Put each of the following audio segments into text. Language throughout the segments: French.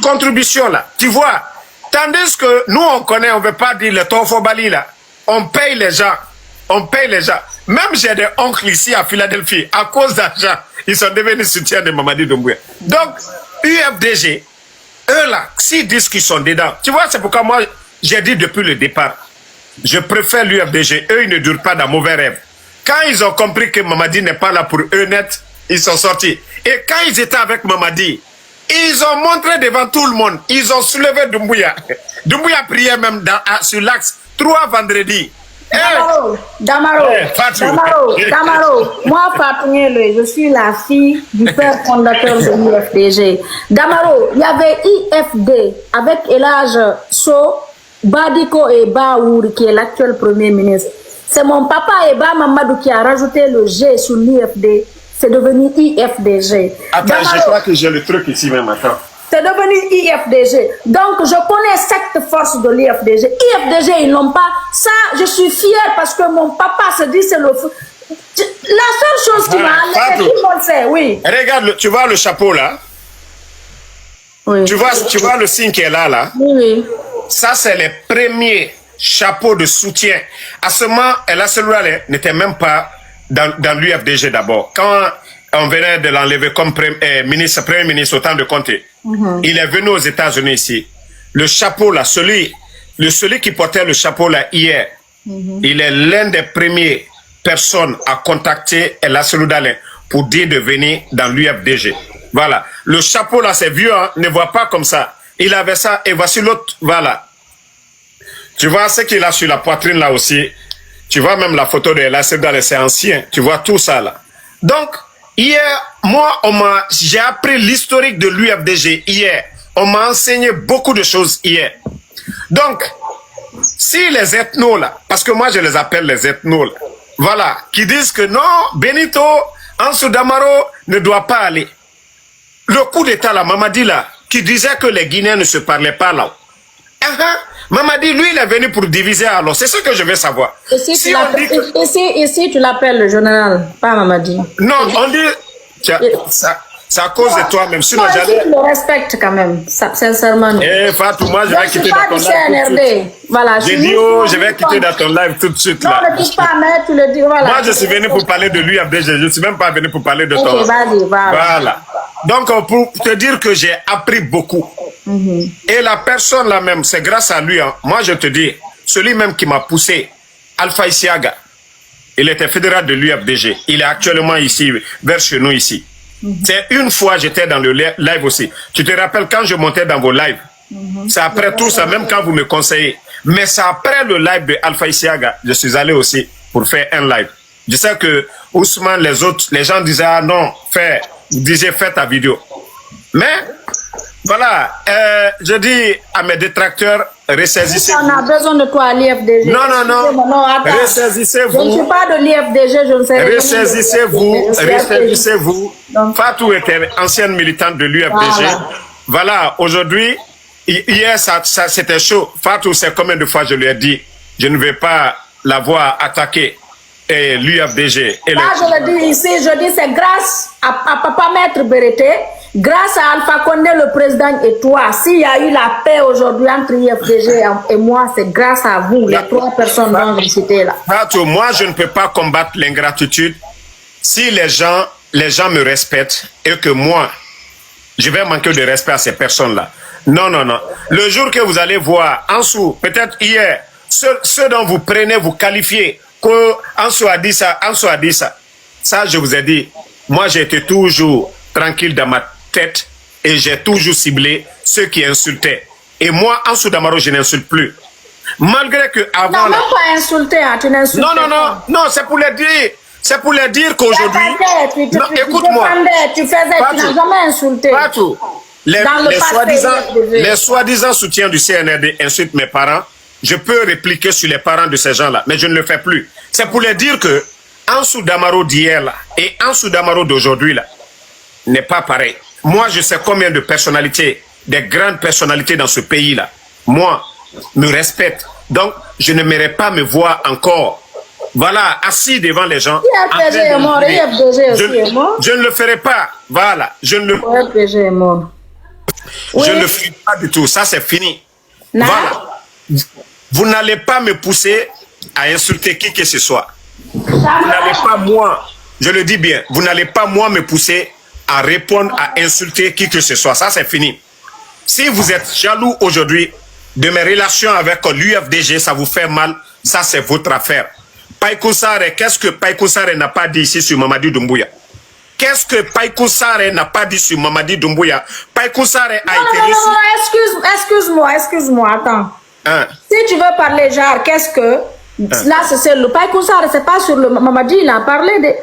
contribution là, tu vois. Tandis que nous, on connaît, on ne veut pas dire le Tofobali là. On paye les gens. On paye les gens. Même j'ai des oncles ici à Philadelphie, à cause d'argent, ils sont devenus soutiens de Mamadi Doumbouya. Donc, UFDG, eux là, s'ils disent qu'ils sont dedans, tu vois, c'est pourquoi moi, j'ai dit depuis le départ, je préfère l'UFDG. Eux, ils ne durent pas dans mauvais rêves. Quand ils ont compris que Mamadi n'est pas là pour eux net, ils sont sortis. Et quand ils étaient avec Mamadi, ils ont montré devant tout le monde, ils ont soulevé Doumbouya. Doumbouya priait même sur l'axe 3 vendredis. Damaro, moi Fatou Niele, je suis la fille du père fondateur de l'IFDG. Damaro, il y avait IFD avec Elage So, Badiko et Baouri qui est l'actuel premier ministre. C'est mon papa Eba Mamadou qui a rajouté le G sur l'IFD. C'est devenu IFDG. Attends, je crois que j'ai le truc ici même, attends. C'est devenu IFDG. Donc, je connais cette force de l'IFDG. IFDG, ils n'ont pas... Ça, je suis fière parce que mon papa se dit c'est le... La seule chose qui m'a enlevé, tout le monde sait, oui. Regarde, tu vois le chapeau là? Oui. Tu vois le signe qui est là? Oui, oui. Ça, c'est les premiers chapeaux de soutien. À ce moment, la cellule n'était même pas dans l'UFDG d'abord. Quand on venait de l'enlever comme premier ministre au temps de Conté, il est venu aux États-Unis ici. Le chapeau là, celui qui portait le chapeau là hier, il est l'un des premiers personnes à contacter la cellule pour dire de venir dans l'UFDG. Voilà. Le chapeau là, c'est vieux, hein, ne voit pas comme ça. Il avait ça et voici l'autre, voilà. Tu vois ce qu'il a sur la poitrine là aussi. Tu vois même la photo de la cellule, c'est ancien. Tu vois tout ça là. Donc, hier, moi, j'ai appris l'historique de l'UFDG hier. On m'a enseigné beaucoup de choses hier. Donc, si les ethnos là, parce que moi je les appelle les ethnos là, voilà, qui disent que non, Benito, Ansou Damaro ne doit pas aller. Le coup d'état là, Mamadi là, qui disait que les Guinéens ne se parlaient pas là. Mamadi, lui, il est venu pour diviser alors. C'est ce que je veux savoir. Ici, tu l'appelles le général, pas Mamadi. Non, on dit... C'est à cause de toi-même. Sinon, j'allais... Je le respecte quand même, sincèrement. Eh, Fatou, moi, je vais quitter dans ton live. Voilà, j'ai dit, oh, je vais quitter dans ton live tout de suite. Là. Non, ne dis pas, mais tu le dis, voilà. Moi, je suis venu pour parler de l'UFDG. Je ne suis même pas venu pour parler de ton... Vas-y, voilà. Donc, pour te dire que j'ai appris beaucoup. Et la personne là même, c'est grâce à lui. Hein. Moi, je te dis, celui même qui m'a poussé, Alpha Isiaga, il était fédéral de l'UFDG. Il est actuellement ici, vers chez nous ici. C'est une fois, j'étais dans le live aussi. Tu te rappelles quand je montais dans vos lives? C'est après tout ça, même quand vous me conseillez. Mais c'est après le live de Alpha Isiaga, je suis allé aussi pour faire un live. Je sais que Ousmane, les autres, les gens disaient, ah non, fais ta vidéo. Mais, voilà, je dis à mes détracteurs, ressaisissez-vous. On a besoin de toi à l'IFDG. Non, ressaisissez-vous. Je ne suis pas de l'IFDG, je ne sais pas. Ressaisissez-vous. Fatou était ancienne militante de l'UFDG. Voilà, aujourd'hui, hier, c'était chaud. Fatou, c'est combien de fois je lui ai dit, je ne vais pas la voir attaquer l'UFDG. Là, je le dis ici, je dis c'est grâce à Papa Maître Berete, grâce à Alpha Condé, le président, et toi. S'il y a eu la paix aujourd'hui entre l'IFDG et moi, c'est grâce à vous, les trois personnes dont je citais là. Fatou, moi, je ne peux pas combattre l'ingratitude si les gens me respectent et que moi, je vais manquer de respect à ces personnes-là. Non. Le jour que vous allez voir, Ansou, peut-être hier, ceux dont vous prenez, vous qualifiez, qu'Ansou a dit ça, Ça, je vous ai dit, moi, j'ai été toujours tranquille dans ma tête et j'ai toujours ciblé ceux qui insultaient. Et moi, Ansou Damaro, je n'insulte plus. Malgré que avant... Non, même pas insulter, hein, tu n'insultes pas. Non, c'est pour les dire. C'est pour les dire qu'aujourd'hui... Écoute-moi. Tu n'as jamais insulté. Partout. Les soi-disant soutiens du CNRD insultent mes parents. Je peux répliquer sur les parents de ces gens-là, mais je ne le fais plus. C'est pour les dire que Ansou Damaro d'hier là et Ansou Damaro d'aujourd'hui là n'est pas pareil. Moi, je sais combien de personnalités, des grandes personnalités dans ce pays-là, moi, me respectent. Donc, je ne n'aimerais pas me voir encore, voilà, assis devant les gens. IFDG est mort, IFDG aussi est mort. Je ne le ferai pas, voilà. Je ne le... IFDG est mort. Oui. Je ne le ferai pas du tout. Ça, c'est fini. Non. Voilà. Vous n'allez pas me pousser à insulter qui que ce soit. Vous n'allez pas, moi, je le dis bien, vous n'allez pas, moi, me pousser à répondre, à insulter qui que ce soit. Ça, c'est fini. Si vous êtes jaloux aujourd'hui de mes relations avec l'UFDG, ça vous fait mal, ça, c'est votre affaire. Païkou Sarr, qu'est-ce que Païkou Sarr n'a pas dit ici sur Mamadi Doumbouya? Qu'est-ce que Païkou Sarr n'a pas dit sur Mamadi Doumbouya? Païkou Sarr a été reçu... Non, excuse-moi, attends. Hein? Si tu veux parler, genre, qu'est-ce que... Là, c'est le Païkou Sarr, c'est pas sur le Mamadi, il a parlé de...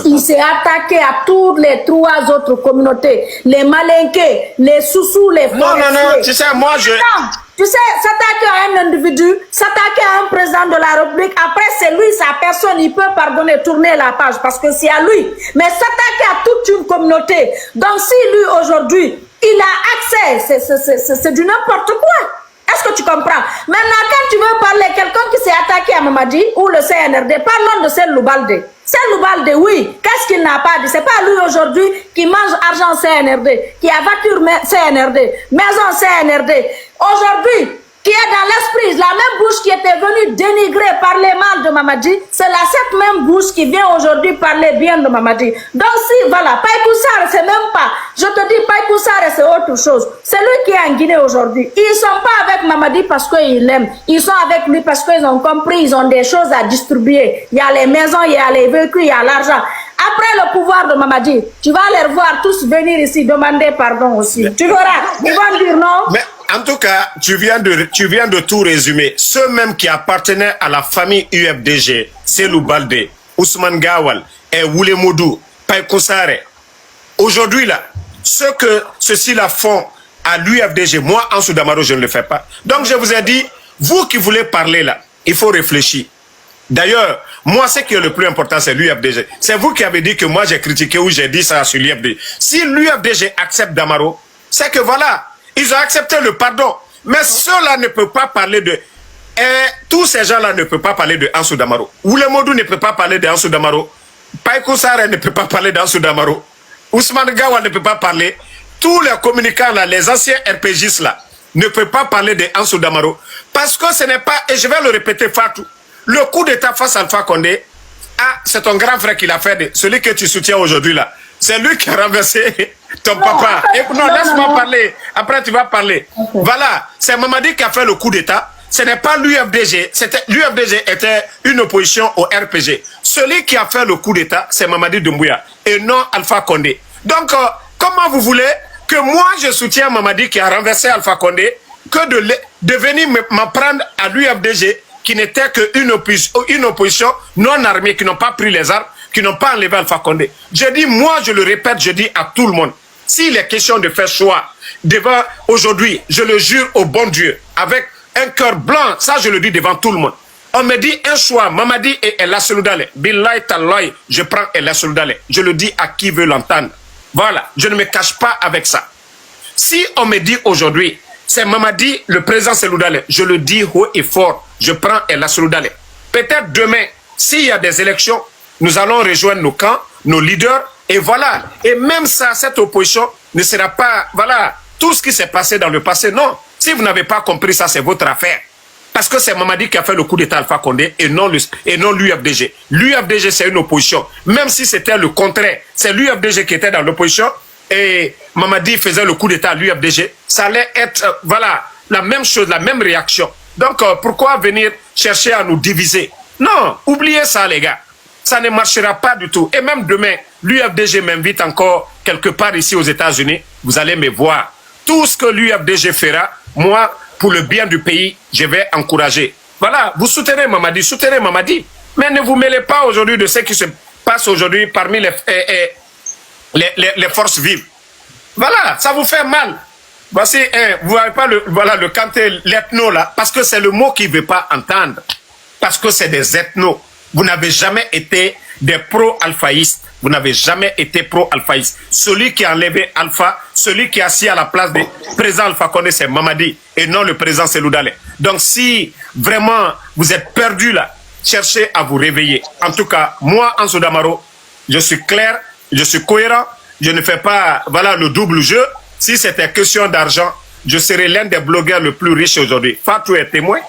Il s'est attaqué à toutes les 3 autres communautés. Les Malinqués, les Soussous, les Forestiers. Non, tu sais, moi, je... Non, tu sais, s'attaquer à un individu, s'attaquer à un président de la République, après c'est lui, sa personne, il peut pardonner, tourner la page parce que c'est à lui. Mais s'attaquer à toute une communauté, donc si lui aujourd'hui, il a accès, c'est du n'importe quoi. Est-ce que tu comprends? Maintenant, quand tu veux parler quelqu'un qui s'est attaqué à Mamadi ou le CNRD, parlons de Cellou Baldé. Cellou Baldé, oui. Qu'est-ce qu'il n'a pas dit? C'est pas lui aujourd'hui qui mange argent CNRD, qui a voiture CNRD, maison CNRD. Aujourd'hui, qui est dans l'esprit, la même bouche qui était venue dénigrer, parler mal de Mamadi, c'est cette même bouche qui vient aujourd'hui parler bien de Mamadi. Donc si, voilà, Païkou Sarr, c'est même pas, je te dis, Païkou Sarr, c'est autre chose. C'est lui qui est en Guinée aujourd'hui. Ils sont pas avec Mamadi parce qu'ils l'aiment. Ils sont avec lui parce qu'ils ont compris, ils ont des choses à distribuer. Il y a les maisons, il y a les véhicules, il y a l'argent. Après le pouvoir de Mamadi, tu vas les revoir tous venir ici demander pardon aussi. Tu verras, ils vont dire non. Mais en tout cas, tu viens de tout résumer. Ceux même qui appartenaient à la famille UFDG, Cellou Baldé, Ousmane Gawal et Wule Modou, Païkou Sarr, aujourd'hui là, ceux que ceux-ci-là font à l'UFDG, moi, Ansou Damaro, je ne le fais pas. Donc je vous ai dit, vous qui voulez parler là, il faut réfléchir. D'ailleurs, moi, ce qui est le plus important, c'est l'UFDG. C'est vous qui avez dit que moi, j'ai critiqué ou j'ai dit ça sur l'UFDG. Si l'UFDG accepte Damaro, c'est que voilà, ils ont accepté le pardon. Mais ceux-là ne peuvent pas parler de... tous ces gens-là ne peuvent pas parler de Ansou Damaro. Wule Modou ne peut pas parler de Ansou Damaro. Païkou Sarr ne peut pas parler d'Ansou Damaro. Ousmane Gawal ne peut pas parler. Tous les communicants là, les anciens RPGistes là, ne peuvent pas parler de Ansou Damaro. Parce que ce n'est pas... Et je vais le répéter, Fatou. Le coup d'État face à Alpha Condé, c'est ton grand frère qui l'a fait, celui que tu soutiens aujourd'hui là. C'est lui qui a renversé ton papa. Non, laisse-moi parler. Après, tu vas parler. Okay. Voilà, c'est Mamadi qui a fait le coup d'État. Ce n'est pas l'UFDG. L'UFDG était une opposition au RPG. Celui qui a fait le coup d'État, c'est Mamadi Doumbouya et non Alpha Condé. Donc, comment vous voulez que moi, je soutiens Mamadi qui a renversé Alpha Condé, que de venir m'en prendre à l'UFDG qui n'était qu'une opposition non armée, qui n'ont pas pris les armes, qui n'ont pas enlevé Alpha Condé. Je dis, moi, je le répète, je dis à tout le monde, s'il est question de faire choix, devant aujourd'hui, je le jure au bon Dieu, avec un cœur blanc, ça je le dis devant tout le monde. On me dit un choix, Mamadi et Ella Seloudale. Billahi tallahi, je prends Ella Seloudale. Je le dis à qui veut l'entendre. Voilà, je ne me cache pas avec ça. Si on me dit aujourd'hui, c'est Mamadi, le président Seloudale, je le dis haut et fort, je prends Ella Seloudale. Peut-être demain, s'il y a des élections, nous allons rejoindre nos camps, nos leaders, et voilà. Et même ça, cette opposition ne sera pas, voilà, tout ce qui s'est passé dans le passé, non. Si vous n'avez pas compris ça, c'est votre affaire. Parce que c'est Mamadi qui a fait le coup d'État Alpha Condé et non l'UFDG. L'UFDG, c'est une opposition. Même si c'était le contraire, c'est l'UFDG qui était dans l'opposition et Mamadi faisait le coup d'État à l'UFDG, ça allait être, voilà, la même chose, la même réaction. Donc, pourquoi venir chercher à nous diviser? Non, oubliez ça, les gars. Ça ne marchera pas du tout. Et même demain, l'UFDG m'invite encore quelque part ici aux États-Unis. Vous allez me voir. Tout ce que l'UFDG fera, moi, pour le bien du pays, je vais encourager. Voilà, vous soutenez Mamadi. Mais ne vous mêlez pas aujourd'hui de ce qui se passe aujourd'hui parmi les forces vives. Voilà, ça vous fait mal. Voici, vous n'avez pas le canté, l'ethno là, parce que c'est le mot qu'il ne veut pas entendre. Parce que c'est des ethnos. Vous n'avez jamais été des pro-alphaïstes. Vous n'avez jamais été pro-alphaïste. Celui qui a enlevé Alpha, celui qui est assis à la place du président Alpha Condé, c'est Mamadi et non le président Seloudale. Donc si vraiment vous êtes perdu là, cherchez à vous réveiller. En tout cas, moi, Ansou Damaro, je suis clair, je suis cohérent, je ne fais pas voilà, le double jeu. Si c'était question d'argent, je serais l'un des blogueurs le plus riches aujourd'hui. Fatou est témoin.